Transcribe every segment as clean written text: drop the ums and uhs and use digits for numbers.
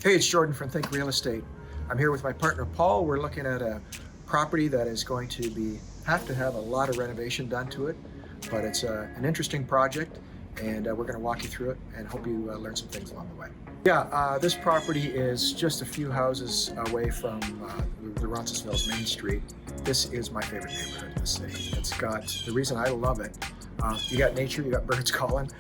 Hey, it's Jordan from Think Real Estate. I'm here with my partner Paul. We're looking at a property that is going to have to have a lot of renovation done to it, but it's an interesting project, and we're going to walk you through it and hope you learn some things along the way. Yeah, this property is just a few houses away from the Roncesvalles Main Street. This is my favorite neighborhood in the city. It's got, the reason I love it, you got nature, you got birds calling,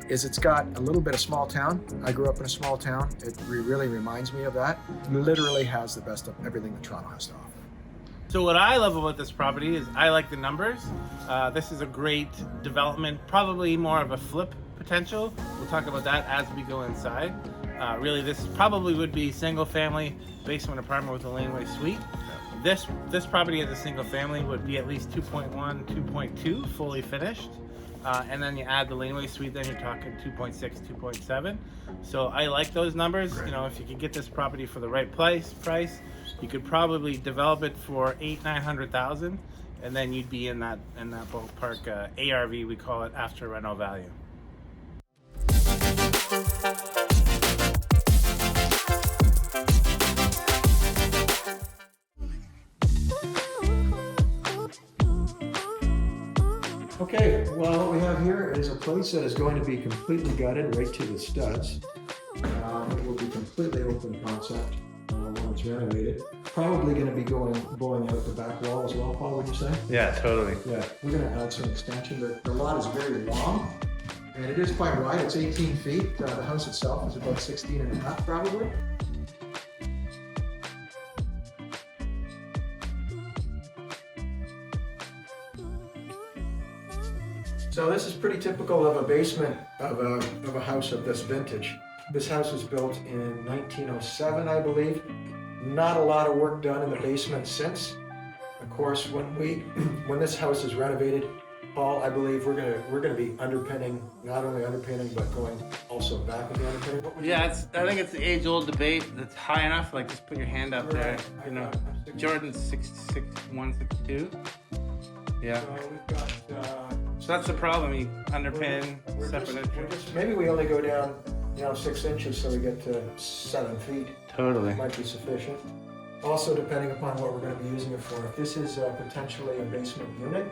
is it's got a little bit of small town. I grew up in a small town. It really reminds me of that. It literally has the best of everything that Toronto has to offer. So what I love about this property is I like the numbers. This is a great development, probably more of a flip potential. We'll talk about that as we go inside. Really, this probably would be single family basement apartment with a laneway suite. This property as a single family would be at least 2.1, 2.2 fully finished. And then you add the laneway suite, then you're talking 2.6, 2.7. So I like those numbers. You know, if you could get this property for the right price, you could probably develop it for $800,000-900,000, and then you'd be in that ballpark. ARV, we call it, after reno value. Okay, well, what we have here is a place that is going to be completely gutted right to the studs. It will be completely open concept when it's renovated. Probably going to be bowling out the back wall as well, Paul, would you say? Yeah, totally. Yeah, we're going to add some extension. The lot is very long, and it is quite wide. It's 18 feet. The house itself is about 16 and a half, probably. So this is pretty typical of a basement of a house of this vintage. This house was built in 1907, I believe. Not a lot of work done in the basement since. Of course, when this house is renovated, Paul, I believe we're gonna be underpinning, not only underpinning, but going also back into underpinning. Yeah, I think it's the age-old debate that's high enough. Like, just put your hand up there. You know, Jordan's 6'1", 6'2". Yeah. So we've got. So that's the problem. You underpin, separate entrance. Maybe we only go down, 6 inches, so we get to 7 feet. Totally. Might be sufficient. Also, depending upon what we're going to be using it for. If this is potentially a basement unit,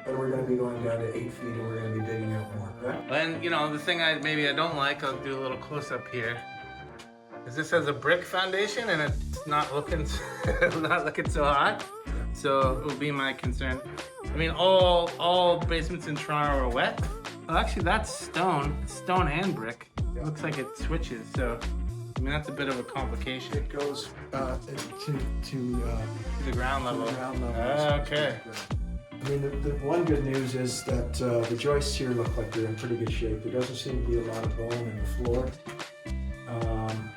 then we're going to be going down to 8 feet, and we're going to be digging out more, correct? And the thing I don't like, I'll do a little close up here, is this has a brick foundation and it's not looking so hot. So it would be my concern. I mean, all basements in Toronto are wet. Well, actually, that's stone and brick. It looks like it switches. So, I mean, that's a bit of a complication. It goes to the ground level. Okay. I mean, the one good news is that the joists here look like they're in pretty good shape. There doesn't seem to be a lot of bone in the floor.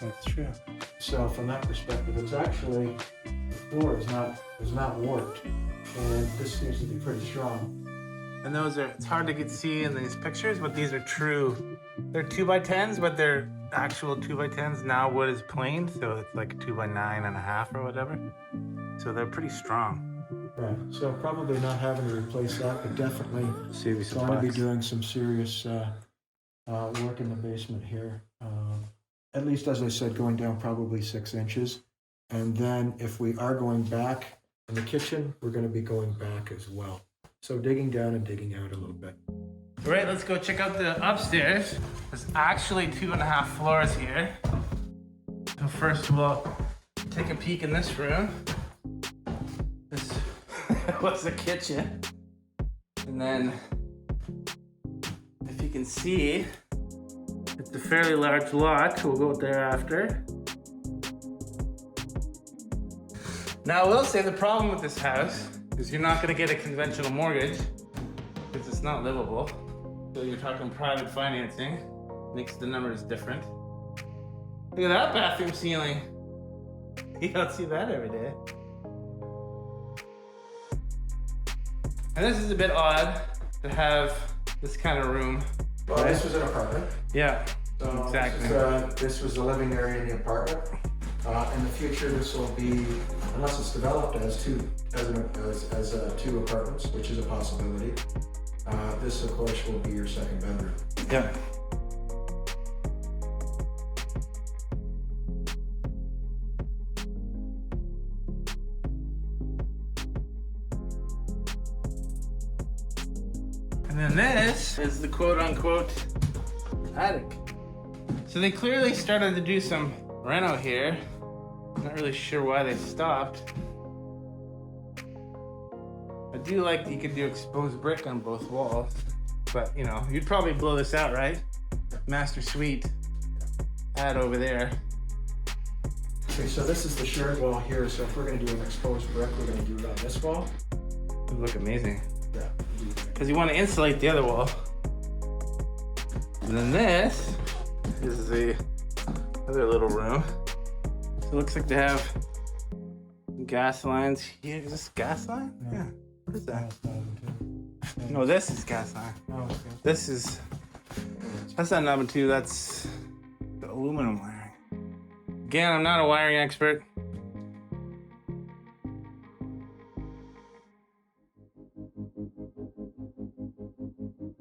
That's true. So from that perspective, it's actually, the floor is not warped, and this seems to be pretty strong. And it's hard to see in these pictures, but these are true. They're 2x10s, but they're actual 2x10s. Now wood is planed, so it's like a 2x9.5 or whatever. So they're pretty strong. Right, so probably not having to replace that, but definitely going to be doing some serious work in the basement here. At least, as I said, going down probably 6 inches. And then if we are going back in the kitchen, we're going to be going back as well. So digging down and digging out a little bit. All right, let's go check out the upstairs. There's actually 2.5 floors here. So first we'll take a peek in this room. This was the kitchen. And then, if you can see, it's a fairly large lot. We'll go there after. Now, I will say the problem with this house is you're not going to get a conventional mortgage because it's not livable. So you're talking private financing. Makes the numbers different. Look at that bathroom ceiling. You don't see that every day. And this is a bit odd to have this kind of room. Well, this was an apartment. Yeah, so exactly. This was the living area in the apartment. In the future, this will be, unless it's developed as two apartments, which is a possibility. This, of course, will be your second bedroom. Yeah. And then this is the quote-unquote attic. So they clearly started to do some reno here. Not really sure why they stopped. I do like that you could do exposed brick on both walls, but you know, you'd probably blow this out, right? Master suite add over there. Okay, so this is the shared wall here. So if we're going to do an exposed brick, we're going to do it on this wall. It would look amazing. Yeah. Because you want to insulate the other wall. And then this is the other little room. So it looks like they have gas lines here. Is this gas line? Yeah. What is that? No, this is gas line. This is, that's not number 2, that's the aluminum wiring. Again, I'm not a wiring expert.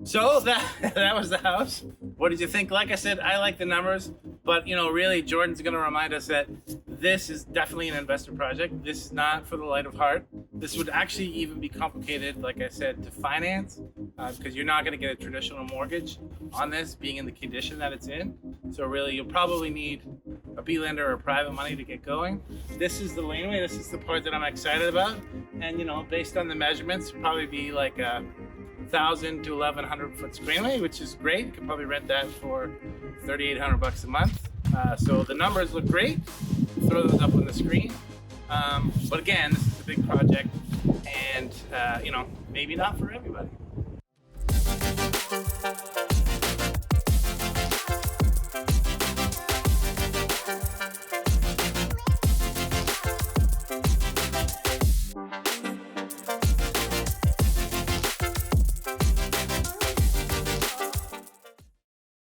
So that was the house. What did you think? Like I said, I like the numbers, but you know, really, Jordan's gonna remind us that this is definitely an investor project. This is not for the light of heart. This would actually even be complicated, like I said, to finance, because you're not gonna get a traditional mortgage on this, being in the condition that it's in. So really, you'll probably need a B lender or private money to get going. This is the laneway. This is the part that I'm excited about, and you know, based on the measurements, it'll probably be like a 1,000 to 1,100 foot screenway, which is great. You can probably rent that for $3,800 a month. So the numbers look great. Throw those up on the screen. But again, this is a big project, and you know, maybe not for everybody.